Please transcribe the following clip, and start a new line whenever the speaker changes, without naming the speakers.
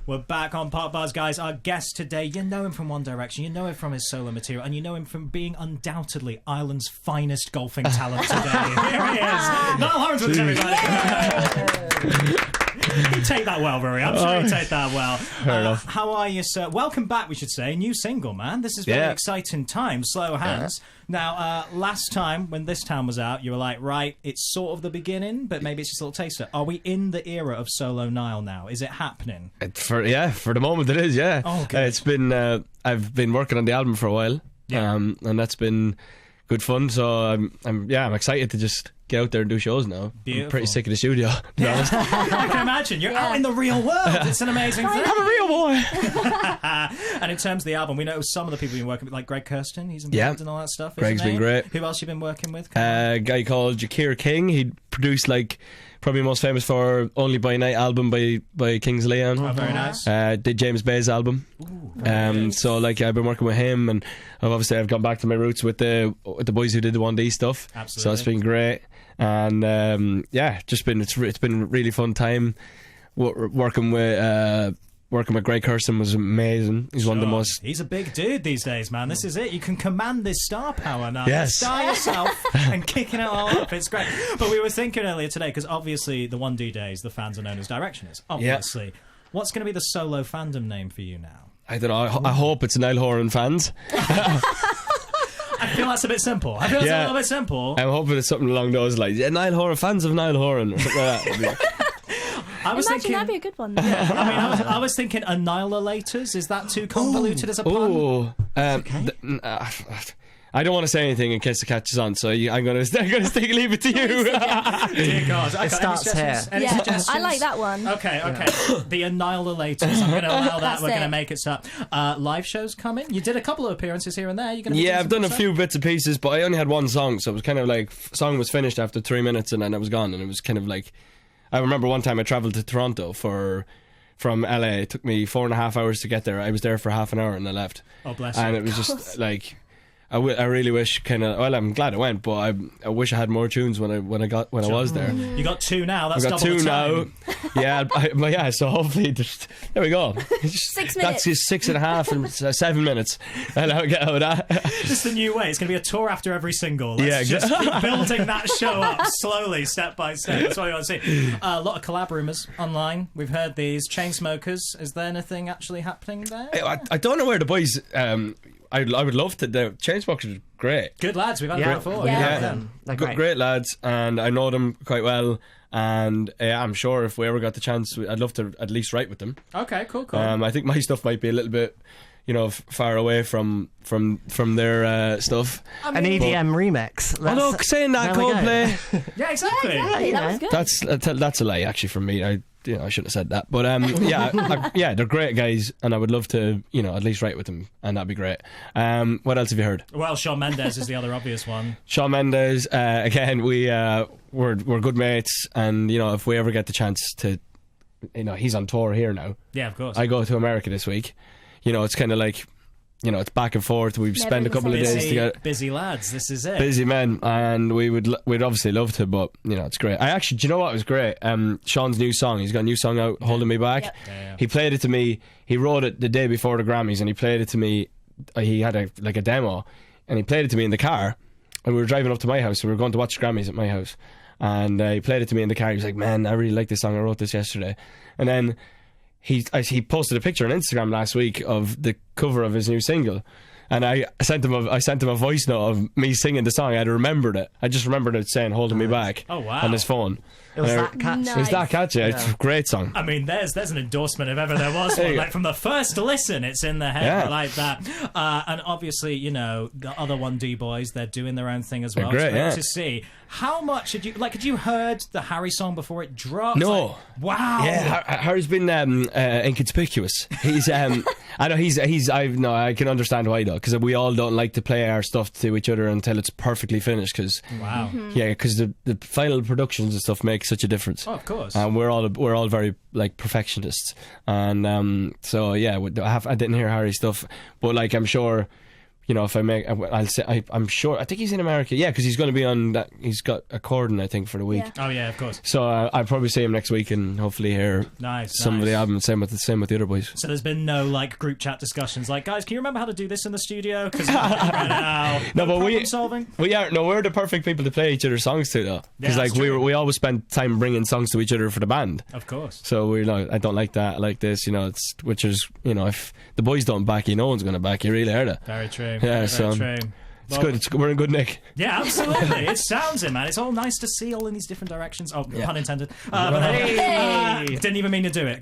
We're back on Pop Buzz, guys. Our guest today, you know him from One Direction, you know him from his solo material, and you know him from being undoubtedly Ireland's finest golfing talent today. Here he is, Niall Horan with everybody. He'd take that well, Rory. I'm sure he'd take that well.
Fair enough.
How are you, sir? Welcome back, we should say. New single, man. This is very exciting time. Slow Hands. Now, last time, when this town was out, you were like, right, it's sort of the beginning, but maybe it's just a little taster. Are we in the era of solo Niall now? Is it happening?
For the moment it is, yeah.
Oh, good.
It's been, I've been working on the album for a while, and that's been good fun, so I'm excited to just get out there and do shows now.
Beautiful.
I'm pretty sick of the studio, to be honest.
I can imagine. You're out in the real world. It's an amazing thing.
I'm a real boy.
And in terms of the album, we know some of the people you've been working with, like Greg Kirsten, he's involved in all that stuff.
Greg's been great.
Who else you been working with?
A guy called Jakir King. He produced, like, probably most famous for Only by Night album by Kings Leon.
Oh, very nice.
Did James Bay's album.
Ooh,
so like I've been working with him, and I've gone back to my roots with the boys who did the 1D stuff.
Absolutely.
So it's been great, and it's been a really fun time. Working with Greg Kirsten was amazing. He's one of the most.
He's a big dude these days, man. This is it. You can command this star power now.
Yes.
Star yourself and kicking it all up. It's great. But we were thinking earlier today, because obviously the 1D days, the fans are known as Directioners. Obviously. Yeah. What's going to be the solo fandom name for you now?
I don't know. I hope it's Niall Horan fans.
I feel that's a bit simple. I feel it's a little bit simple.
I'm hoping it's something along those lines. Yeah, Niall Horan, fans of Niall Horan, or something like that.
Imagine that'd be a good one.
Yeah, I was thinking annihilators. Is that too convoluted as a pun?
I don't want to say anything in case it catches on, so I'm going to leave it to you.
Dear God,
it starts here.
Any suggestions?
I like that one.
Okay. The annihilators. I'm going to allow that. We're going to make it start. Live shows coming. You did a couple of appearances here and there. You're going to
I've done a few bits and pieces, but I only had one song, so it was kind of like song was finished after 3 minutes, and then it was gone, and it was kind of like. I remember one time I travelled to Toronto from LA. It took me 4.5 hours to get there. I was there for half an hour and I left.
Oh, bless you.
And it was just like. I really wish I'm glad I went, but I wish I had more tunes when I was there.
You got 2 now. That's
I've got
double
2
the time.
now. Yeah, so hopefully there we go.
6 minutes.
That's just 6.5 and 7 minutes, and I'll get out of that.
Just the new way. It's going to be a tour after every single. Let's just keep building that show up slowly, step by step. That's what we want to see. A lot of collab rumours online. We've heard these. Chainsmokers. Is there anything actually happening there?
I don't know where the boys. I would love to. The Chainsmokers are great.
Good lads, we've had them before.
Yeah.
Great lads, and I know them quite well. And I'm sure if we ever got the chance, I'd love to at least write with them.
Okay, cool.
I think my stuff might be a little bit, far away from their stuff.
An EDM remix.
Look, saying that Coldplay.
Yeah, exactly.
That was good.
That's a lie, actually, from me. I shouldn't have said that, but they're great guys, and I would love to, at least write with them, and that'd be great. What else have you heard?
Well, Shawn Mendes is the other obvious one.
Shawn Mendes, again, we're good mates, and if we ever get the chance to, he's on tour here now.
Yeah, of course.
I go to America this week. It's kind of like. It's back and forth. We've spent a couple of days together.
Busy lads, this is it.
Busy men, and we'd obviously love to, but it's great. Do you know what was great? Sean's new song. He's got a new song out, "Holding Me Back."
Yep.
Yeah.
He played it to me. He wrote it the day before the Grammys, and he played it to me. He had a demo, and he played it to me in the car. And we were driving up to my house, and we were going to watch the Grammys at my house. And he played it to me in the car. He was like, "Man, I really like this song. I wrote this yesterday." And then he posted a picture on Instagram last week of the cover of his new single. And I sent him a voice note of me singing the song. I'd remembered it. I just remembered it saying "Holding Me Back" on his phone.
It was that catchy.
Nice.
It was that catchy. It's a great song.
I mean, there's an endorsement if ever there was one. Like from the first listen, it's in the head like that. And obviously, the other 1D boys, they're doing their own thing as well.
They're great,
it's great to see. How much had you heard the Harry song before it dropped?
No.
Wow.
Yeah, Harry's been inconspicuous. He's I know I can understand why though, because we all don't like to play our stuff to each other until it's perfectly finished. Because because the final productions and stuff make such a difference.
Oh, of course.
And we're all very perfectionists, and I didn't hear Harry's stuff, but I'm sure. you know, if I make, I'll say, I'm sure, I think he's in America. Yeah, because he's going to be on that. He's got a Corden, I think, for the week.
Yeah.
Oh yeah, of course.
So I'll probably see him next week and hopefully hear some of the album. Same with the other boys.
So there's been no like group chat discussions like, guys, can you remember how to do this in the studio? Because no, but problem solving.
We're the perfect people to play each other's songs to, though. Because like we always spend time bringing songs to each other for the band.
Of course.
So we're like, I don't like that, I like this, you know. It's which is, you know, if the boys don't back you, no one's going to back you. Really, are they?
Very true.
Yeah,
very true.
It's good. We're in good nick.
Yeah, absolutely. It sounds it, man. It's all nice to see all in these different directions. Oh, pun intended. But
Hey.
didn't even mean to do it.